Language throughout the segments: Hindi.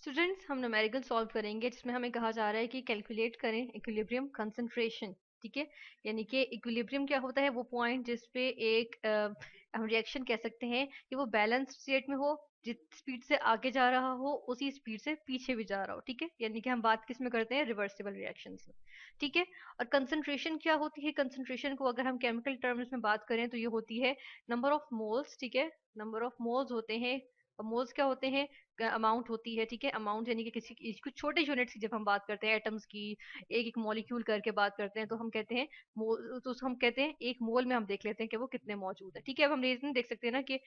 स्टूडेंट्स, हम न्यूमेरिकल सॉल्व करेंगे जिसमें हमें कहा जा रहा है कि कैलकुलेट करें इक्विलिब्रियम कंसंट्रेशन। ठीक है, यानी कि इक्विलिब्रियम क्या होता है, वो पॉइंट जिस पे एक हम रिएक्शन कह सकते हैं कि वो बैलेंस स्टेट में हो, जिस स्पीड से आगे जा रहा हो उसी स्पीड से पीछे भी जा रहा हो। ठीक है, यानी कि हम बात किस में करते हैं, रिवर्सिबल रिएक्शंस में। ठीक है, और कंसंट्रेशन क्या होती है, कंसंट्रेशन को अगर हम केमिकल टर्म्स में बात करें तो ये होती है नंबर ऑफ मोल्स। ठीक है, नंबर ऑफ मोल्स होते हैं, मोल्स क्या होते हैं, अमाउंट होती है। ठीक है, अमाउंट यानी कि किसी कुछ छोटे यूनिट्स की जब हम बात करते हैं एटम्स की, एक एक मॉलिक्यूल करके बात करते हैं तो हम कहते हैं मोल, तो हम कहते हैं एक मोल में हम देख लेते हैं कि वो कितने मौजूद है। ठीक है, अब हम रीजन देख सकते हैं ना कि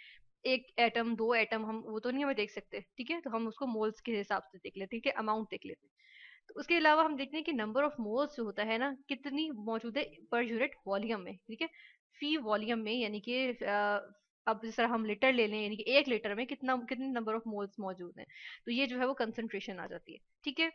एक एटम, दो एटम, हम वो तो नहीं हमें देख सकते। ठीक है, तो हम उसको मोल्स के हिसाब से देख लेते हैं कि अमाउंट देख लेते हैं। तो उसके अलावा हम देखते हैं कि नंबर ऑफ मोल्स जो होता है ना, कितनी मौजूद है पर यूनिट वॉल्यूम में। ठीक है, फी वॉल्यूम में, यानी कि अब जिस तरह हम लीटर ले लें, यानी कि एक लीटर में कितने नंबर ऑफ मोल्स मौजूद हैं, तो ये जो है वो कंसंट्रेशन आ जाती है। ठीक है,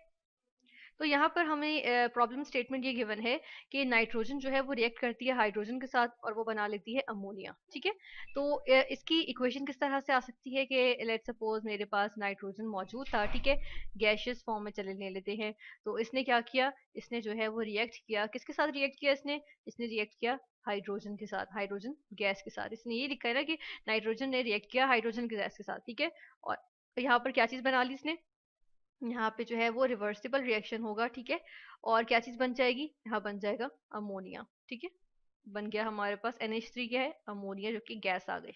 तो यहाँ पर हमें प्रॉब्लम स्टेटमेंट ये गिवन है कि नाइट्रोजन जो है वो रिएक्ट करती है हाइड्रोजन के साथ और वो बना लेती है अमोनिया। ठीक है, तो इसकी इक्वेशन किस तरह से आ सकती है कि लेट्स सपोज मेरे पास नाइट्रोजन मौजूद था। ठीक है, गैशियस फॉर्म में चले ले लेते हैं, तो इसने क्या किया, इसने जो है वो रिएक्ट किया, किसके साथ रिएक्ट किया, इसने इसने रिएक्ट किया हाइड्रोजन के साथ, हाइड्रोजन गैस के साथ। इसने ये लिखा है ना कि नाइट्रोजन ने रिएक्ट किया हाइड्रोजन के गैस के साथ। ठीक है, और यहाँ पर क्या चीज बना ली इसने, यहाँ पे जो है वो रिवर्सिबल रिएक्शन होगा। ठीक है, और क्या चीज बन जाएगी, यहाँ बन जाएगा अमोनिया। ठीक है, बन गया हमारे पास NH3 क्या है, अमोनिया, जो कि गैस आ गई।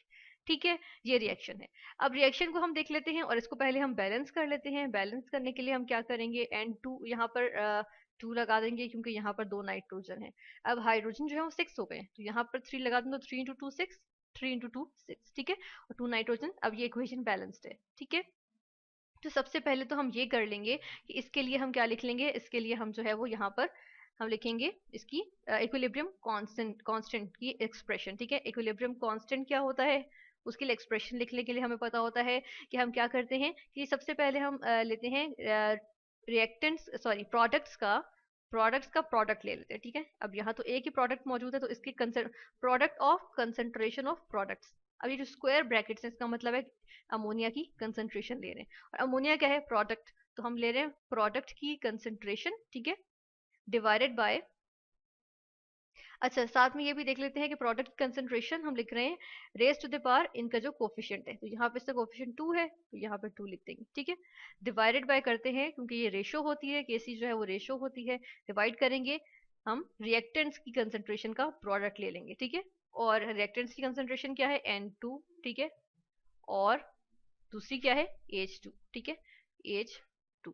ठीक है, ये रिएक्शन है। अब रिएक्शन को हम देख लेते हैं और इसको पहले हम बैलेंस कर लेते हैं। बैलेंस करने के लिए हम क्या करेंगे, N2 यहाँ पर 2 लगा देंगे क्योंकि यहाँ पर दो नाइट्रोजन है। अब हाइड्रोजन जो है वो 6 हो गए, तो यहाँ पर 3 लगा दें तो 3 इंटू 2 6, 3 इंटू 2 6। ठीक है, और 2 नाइट्रोजन। अब ये इक्वेशन बैलेंस्ड है। ठीक है, तो सबसे पहले तो हम ये कर लेंगे कि इसके लिए हम क्या लिख लेंगे, इसके लिए हम जो है वो यहाँ पर हम लिखेंगे इसकी इक्विलिब्रियम कांस्टेंट की एक्सप्रेशन। ठीक है, इक्विलिब्रियम कांस्टेंट क्या होता है, उसके लिए एक्सप्रेशन लिखने के लिए हमें पता होता है कि हम क्या करते हैं कि सबसे पहले हम लेते हैं रिएक्टेंट्स, सॉरी प्रोडक्ट्स का प्रोडक्ट ले लेते हैं। ठीक है, अब यहाँ तो एक ही प्रोडक्ट मौजूद है तो इसकी product of concentration of products. अब ये जो स्क्वायर ब्रैकेट्स है इसका मतलब है अमोनिया की कंसंट्रेशन ले रहे हैं, और अमोनिया क्या है, प्रोडक्ट, तो हम ले रहे हैं प्रोडक्ट की कंसंट्रेशन। ठीक है, डिवाइडेड बाय, अच्छा साथ में ये भी देख लेते हैं कि प्रोडक्ट कंसंट्रेशन हम लिख रहे हैं रेज टू द पावर इनका जो कोफिशिएंट है, तो यहाँ पे इसका कोफिशिएंट 2 है तो यहाँ पे 2 लिख देंगे। ठीक है, डिवाइडेड बाय करते हैं क्योंकि ये रेशो होती है, केसी जो है वो रेशो होती है, डिवाइड करेंगे, हम रिएक्टेंट्स की कंसंट्रेशन का प्रोडक्ट ले लेंगे। ठीक है, और रिएक्टेंट्स की कंसंट्रेशन क्या है, N2। ठीक है, और दूसरी क्या है, H2। ठीक है, H2।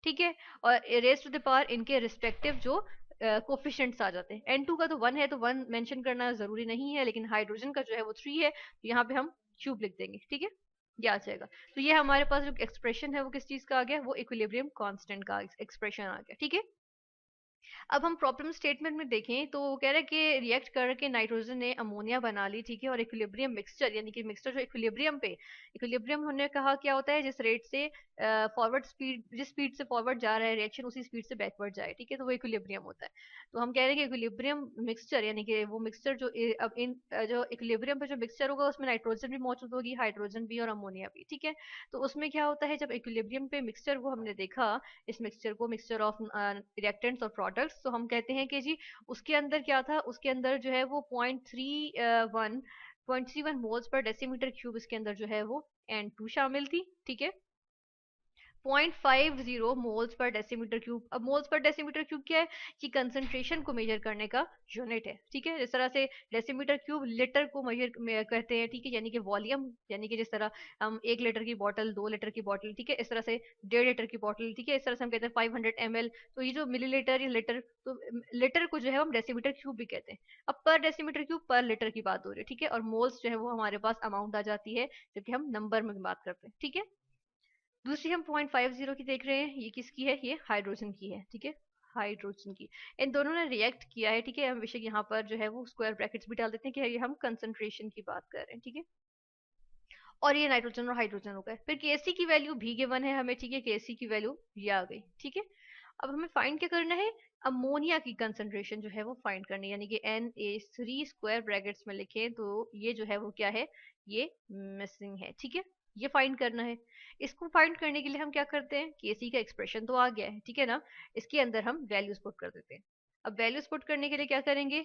ठीक है, और रेज टू द पावर इनके रिस्पेक्टिव जो कोफिशिएंट्स आ जाते हैं, N2 का तो 1 है तो 1 मेंशन करना जरूरी नहीं है, लेकिन हाइड्रोजन का जो है वो 3 है तो यहाँ पे हम क्यूब लिख देंगे। ठीक है, ये आ जाएगा। तो ये हमारे पास जो एक्सप्रेशन है वो किस चीज का आ गया, वो इक्विलिब्रियम कांस्टेंट का एक्सप्रेशन आ गया। ठीक है, अब हम प्रॉब्लम स्टेटमेंट में देखें तो वो कह रहा है कि रिएक्ट करके नाइट्रोजन ने अमोनिया बना ली। ठीक है, और इक्विलिब्रियम मिक्सचर, यानी कि मिक्सचर जो इक्विलिब्रियम पे, इक्विलिब्रियम हमने कहा क्या होता है, जिस रेट से फॉरवर्ड स्पीड, जिस स्पीड से फॉरवर्ड जा रहा है रिएक्शन उसी स्पीड से बैकवर्ड जाए। ठीक है, तो वो इक्विलिब्रियम होता है। तो हम कह रहे हैं कि इक्विलिब्रियम मिक्सचर, यानी कि वो मिक्सचर जो अब इन जो इक्विलिब्रियम पे जो मिक्सचर होगा उसमें नाइट्रोजन भी मौजूद होगी, हाइड्रोजन भी और अमोनिया भी। ठीक है, तो उसमें क्या होता है, जब इक्विलिब्रियम पे मिक्सचर को हमने देखा, इस मिक्सचर को, मिक्सचर ऑफ रिएक्टेंट्स और प्रोडक्ट्स, तो हम कहते हैं कि जी उसके अंदर क्या था, उसके अंदर जो है वो 0.31 मोल्स पर डेसीमीटर क्यूब इसके अंदर जो है वो N2 शामिल थी। ठीक है, 0.50 मोल्स पर डेसीमीटर क्यूब। अब मोल्स पर डेसीमीटर क्यूब क्या है, कि कंसंट्रेशन को मेजर करने का यूनिट है। ठीक है, जिस तरह से डेसीमीटर क्यूब लीटर को मेजर करते हैं। ठीक है, यानी कि वॉल्यूम, यानी कि जिस तरह हम 1 लीटर की बोतल, 2 लीटर की बोतल, ठीक है, इस तरह से 1.5 लीटर की बोतल, ठीक है, इस तरह से हम कहते हैं 500 ml। तो ये जो मिलीलीटर या लीटर, तो लीटर को जो है हम डेसीमीटर क्यूब भी कहते हैं। अब पर डेसीमीटर क्यूब पर लीटर की बात हो रही है। ठीक है, और मोल्स जो है वो हमारे पास अमाउंट आ जाती है जबकि हम नंबर में बात करते हैं। ठीक है, दूसरी हम 0.50 की देख रहे हैं, ये किसकी है, ये हाइड्रोजन की है। ठीक है, हाइड्रोजन की, इन दोनों ने रिएक्ट किया है। ठीक है, हम बेशक यहाँ पर जो है वो स्क्वायर ब्रैकेट्स भी डाल देते हैं कि ये हम कंसंट्रेशन की बात कर रहे हैं। ठीक है, और ये नाइट्रोजन और हाइड्रोजन हो गए। फिर केसी की वैल्यू भी गिवन है हमें। ठीक है, केसी की वैल्यू ये आ गई। ठीक है, अब हमें फाइंड क्या करना है, अमोनिया की कंसंट्रेशन जो है वो फाइंड करनी है, यानी कि Na3 स्क्वायर ब्रैकेट्स में लिखें तो ये जो है वो क्या है, ये मिसिंग है। ठीक है, ये फाइंड करना है। इसको फाइंड करने के लिए हम क्या करते हैं, केसी का एक्सप्रेशन तो आ गया है, ठीक है ना, इसके अंदर हम वैल्यूज पुट कर देते हैं। अब वैल्यूज पुट करने के लिए क्या करेंगे,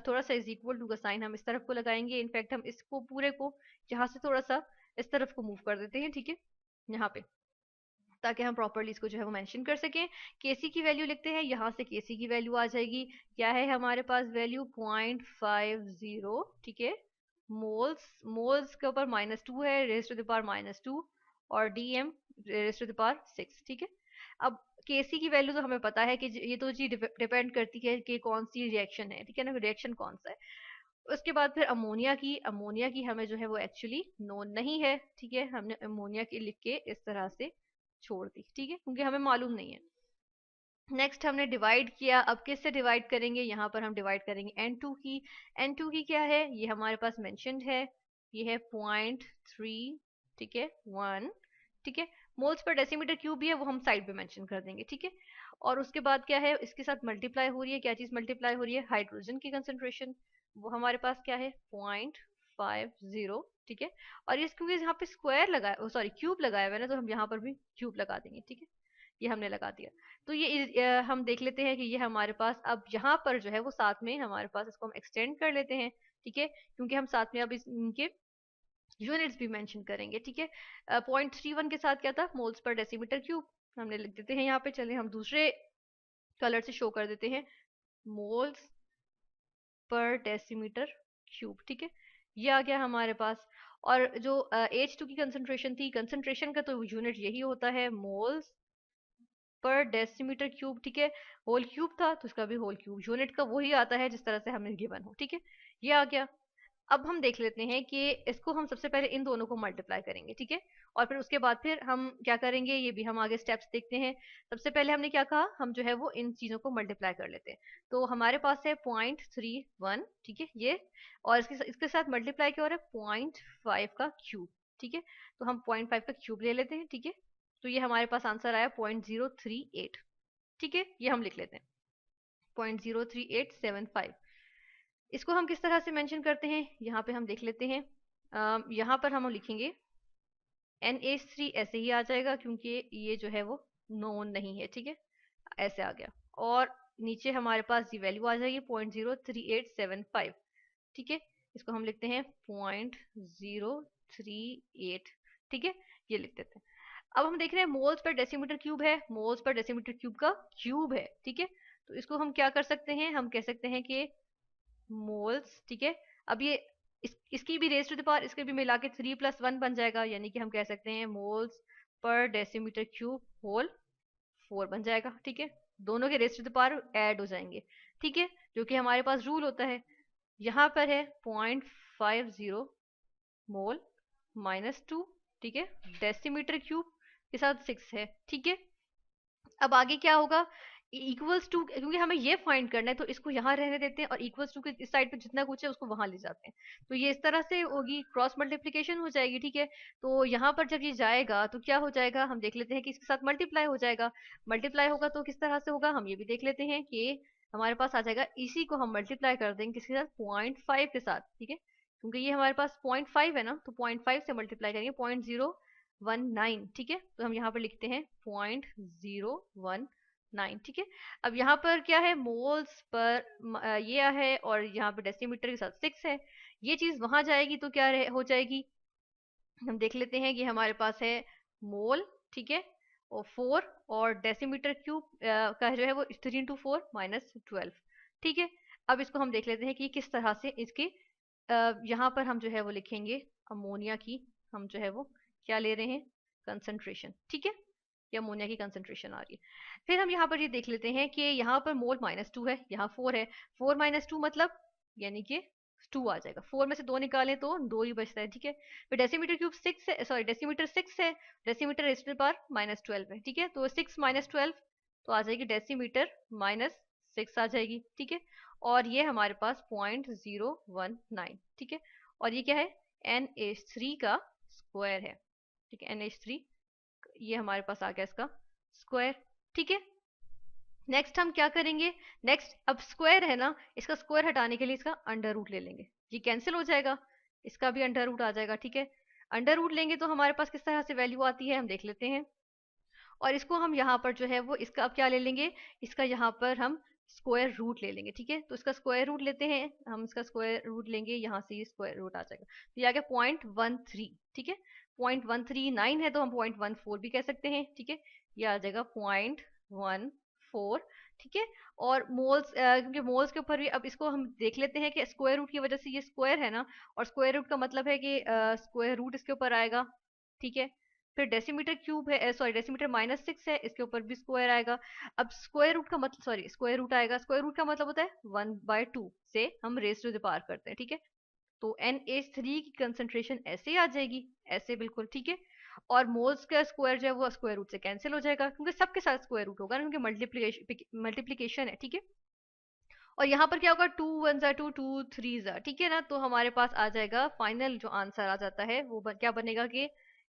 थोड़ा सा इज इक्वल टू का साइन हम इस तरफ को लगाएंगे, इनफैक्ट हम इसको पूरे को यहाँ से थोड़ा सा इस तरफ को मूव कर देते हैं, ठीक है, यहाँ पे, ताकि हम प्रॉपरली इसको जो है वो मेंशन कर सकें। केसी की वैल्यू लिखते हैं, यहाँ से केसी की वैल्यू आ जाएगी, क्या है हमारे पास वैल्यू 0.50, ठीक है, मोल्स, मोल्स के ऊपर -2 है, रेज टू द पावर -2, और DM raise to the power 6, ठीक है। अब केसी की वैल्यू तो हमें पता है कि ये तो जी डिपेंड करती है कि कौन सी रिएक्शन है, ठीक है ना, रिएक्शन कौन सा है। उसके बाद फिर अमोनिया की हमें जो है वो एक्चुअली नोन नहीं है, ठीक है, हमने अमोनिया की लिख के इस तरह से छोड़ दी, ठीक है, क्योंकि हमें मालूम नहीं है। नेक्स्ट हमने डिवाइड किया, अब किससे डिवाइड करेंगे, यहाँ पर हम डिवाइड करेंगे N2 की। N2 की क्या है, ये हमारे पास मेंशन्ड है, ये है 0.3, ठीक है, 1, ठीक है, मोल्स पर डेसीमीटर क्यूब भी है, वो हम साइड पे मेंशन कर देंगे, ठीक है। और उसके बाद क्या है, इसके साथ मल्टीप्लाई हो रही है, क्या चीज मल्टीप्लाई हो रही है, हाइड्रोजन की कंसेंट्रेशन, वो हमारे पास क्या है 0.50, ठीक है। और ये क्योंकि यहाँ पे स्क्वायर लगाया, सॉरी क्यूब लगाया हुआ है ना, तो हम यहाँ पर भी क्यूब लगा देंगे, ठीक है, ये हमने लगा दिया। तो ये हम देख लेते हैं कि ये हमारे पास अब यहाँ पर जो है वो साथ में हमारे पास, इसको हम एक्सटेंड कर लेते हैं, ठीक है, क्योंकि हम साथ में अब इनके यूनिट्स भी मेंशन करेंगे, ठीक है। 0.31 के साथ क्या था, मोल्स पर डेसीमीटर क्यूब, हमने लिख देते हैं यहाँ पे, चले हम दूसरे कलर से शो कर देते हैं, मोल्स पर डेसीमीटर क्यूब, ठीक है, ये आ गया हमारे पास। और जो H2 की कंसंट्रेशन थी, कंसंट्रेशन का तो यूनिट यही होता है, मोल्स पर डेसीमीटर क्यूब, ठीक है, होल क्यूब था तो इसका भी होल क्यूब यूनिट का वही आता है जिस तरह से हमें गिवन हो, ठीक है, ये आ गया। अब हम देख लेते हैं कि इसको हम सबसे पहले इन दोनों को मल्टीप्लाई करेंगे, ठीक है, और फिर उसके बाद फिर हम क्या करेंगे, ये भी हम आगे स्टेप्स देखते हैं। सबसे पहले हमने क्या कहा, हम जो है वो इन चीजों को मल्टीप्लाई कर लेते हैं। तो हमारे पास है 0.31, ठीक है, ये, और इसके साथ मल्टीप्लाई क्या हो रहा है 0.5 का क्यूब, ठीक है, तो हम 0.5 का क्यूब ले लेते हैं, ठीक है। तो ये हमारे पास आंसर आया 0.038, ठीक है, ये हम लिख लेते हैं 0.03875। इसको हम किस तरह से मेंशन करते हैं, यहाँ पे हम देख लेते हैं, यहाँ पर हम लिखेंगे NH3, ऐसे ही आ जाएगा क्योंकि ये जो है वो नोन नहीं है, ठीक है, ऐसे आ गया। और नीचे हमारे पास ये वैल्यू आ जाएगी 0.03875, ठीक है, इसको हम लिखते हैं 0.038, ठीक है, ये लिख देते हैं। अब हम देख रहे हैं मोल्स पर डेसीमीटर क्यूब है, मोल्स पर डेसीमीटर क्यूब का क्यूब है, ठीक है, तो इसको हम क्या कर सकते हैं, हम कह सकते हैं कि मोल्स, ठीक है, अब ये इसकी भी रेज टू द पावर, इसके भी मिला के 3+1 बन जाएगा, यानी कि हम कह सकते हैं moles per decimetre cube whole 4 बन जाएगा, ठीक है, दोनों के raise to the power add हो जाएंगे, ठीक है, जो कि हमारे पास रूल होता है। यहाँ पर है 0.50 मोल -2, ठीक है, डेसीमीटर क्यूब के साथ 6 है, ठीक है। अब आगे क्या होगा, इक्वल्स टू, क्योंकि हमें ये फाइंड करना है तो इसको यहाँ रहने देते हैं, और इक्वल्स टू के इस साइड पे जितना कुछ है उसको वहां ले जाते हैं, तो ये इस तरह से होगी, क्रॉस मल्टीप्लीकेशन हो जाएगी, ठीक है। तो यहाँ पर जब ये जाएगा तो क्या हो जाएगा, हम देख लेते हैं कि इसके साथ मल्टीप्लाई हो जाएगा, मल्टीप्लाई होगा तो किस तरह से होगा, हम ये भी देख लेते हैं कि हमारे पास आ जाएगा, इसी को हम मल्टीप्लाई कर देंगे किसके साथ, 0.5 के साथ, ठीक है, क्योंकि ये हमारे पास 0.5 है ना, तो 0.5 से मल्टीप्लाई करेंगे 0.019, ठीक है, तो हम यहाँ पर लिखते हैं 0.019, ठीक है। अब यहाँ पर क्या है, मोल्स पर ये है, और यहाँ पर डेसीमीटर के साथ 6 है, ये चीज वहां जाएगी तो क्या हो जाएगी, हम देख लेते हैं कि हमारे पास है मोल, ठीक है, और 4, और डेसीमीटर क्यूब का जो है वो 3 × 4 -12, ठीक है। अब इसको हम देख लेते हैं कि किस तरह से इसके यहाँ पर हम जो है वो लिखेंगे, अमोनिया की हम जो है वो क्या ले रहे हैं, कंसंट्रेशन, ठीक है, ये अमोनिया की कंसंट्रेशन आ रही है। फिर हम यहाँ पर ये देख लेते हैं कि यहाँ पर मोल -2 है, यहाँ 4 है, 4 -2 मतलब यानी कि 2 आ जाएगा, 4 में से 2 निकालें तो 2 ही बचता है, ठीक है। फिर डेसीमीटर क्यूब 6 है, सॉरी डेसीमीटर 6 है, डेसीमीटर रेज़ पावर -12 है, ठीक है, तो 6 -12 तो आ जाएगी डेसीमीटर -6 आ जाएगी, ठीक है। और ये हमारे पास 0.019, ठीक है, और ये क्या है, NH3 का स्क्वायर है, ठीक है, NH3 ये हमारे पास आ गया इसका स्क्वायर, ठीक है। नेक्स्ट हम क्या करेंगे, नेक्स्ट अब स्क्वायर है ना, इसका स्क्वायर हटाने के लिए इसका अंडर रूट ले लेंगे, ये कैंसिल हो जाएगा, इसका भी अंडर रूट आ जाएगा, ठीक है। अंडर रूट लेंगे तो हमारे पास किस तरह से वैल्यू आती है हम देख लेते हैं। और इसको हम यहाँ पर जो है वो इसका अब क्या ले लेंगे, इसका यहाँ पर हम स्क्वायर रूट ले लेंगे। ठीक है, तो इसका स्क्वायर रूट लेते हैं हम, इसका स्क्वायर रूट लेंगे, यहाँ से ये स्क्वायर रूट आ जाएगा, तो ये आ गया 0.13। ठीक है, 0.139 है तो हम 0.14 भी कह सकते हैं। ठीक है, ये आ जाएगा 0.14। ठीक है, और मोल्स, क्योंकि मोल्स के ऊपर भी अब इसको हम देख लेते हैं कि स्क्वायर रूट की वजह से ये स्क्वायर है ना, और स्क्वायर रूट का मतलब है कि स्क्वायर रूट इसके ऊपर आएगा। ठीक है, फिर डेसीमीटर क्यूब है, सॉरी डेसीमीटर -6 है, इसके ऊपर भी स्क्वायर आएगा। अब स्क्वायर रूट का मतलब, सॉरी स्क्वायर रूट आएगा, स्क्वायर रूट का मतलब होता है 1/2 से हम रेज टू द पावर करते हैं। ठीक है, तो NH3 की कंसंट्रेशन ऐसे ही आ जाएगी, ऐसे बिल्कुल। ठीक है, और मोल्स का स्क्वायर जो है वो स्क्वायर रूट से कैंसिल हो जाएगा, क्योंकि सबके साथ स्क्वायर रूट होगा ना, क्योंकि मल्टीप्लीकेशन है। ठीक है, और यहाँ पर क्या होगा, 2 1 जा 2 2 3 जा। ठीक है ना, तो हमारे पास आ जाएगा फाइनल जो आंसर आ जाता है वो क्या बनेगा कि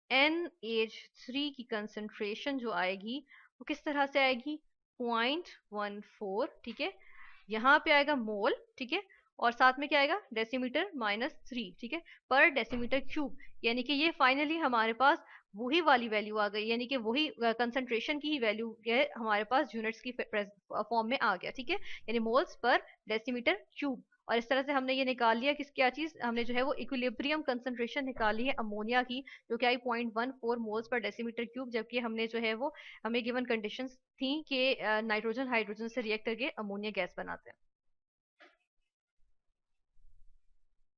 NH3 की कंसंट्रेशन जो आएगी वो किस तरह से आएगी, 0.14। ठीक है, यहाँ पे आएगा मोल। ठीक है, और साथ में क्या आएगा, डेसीमीटर -3। ठीक है, पर डेसीमीटर क्यूब, यानी कि ये फाइनली हमारे पास वही वाली वैल्यू आ गई, यानी कि वही कंसंट्रेशन की ही वैल्यू हमारे पास यूनिट्स की फॉर्म में आ गया। ठीक है, यानी मोल्स पर डेसीमीटर क्यूब। और इस तरह से हमने ये निकाल लिया किस, क्या चीज हमने जो है वो इक्विलिब्रियम कंसंट्रेशन निकाली है अमोनिया की, जो कि आई 0.14 मोल्स पर डेसीमीटर क्यूब, जबकि हमने जो है वो हमें गिवन कंडीशंस थी कि नाइट्रोजन हाइड्रोजन से रिएक्ट करके अमोनिया गैस बनाते हैं।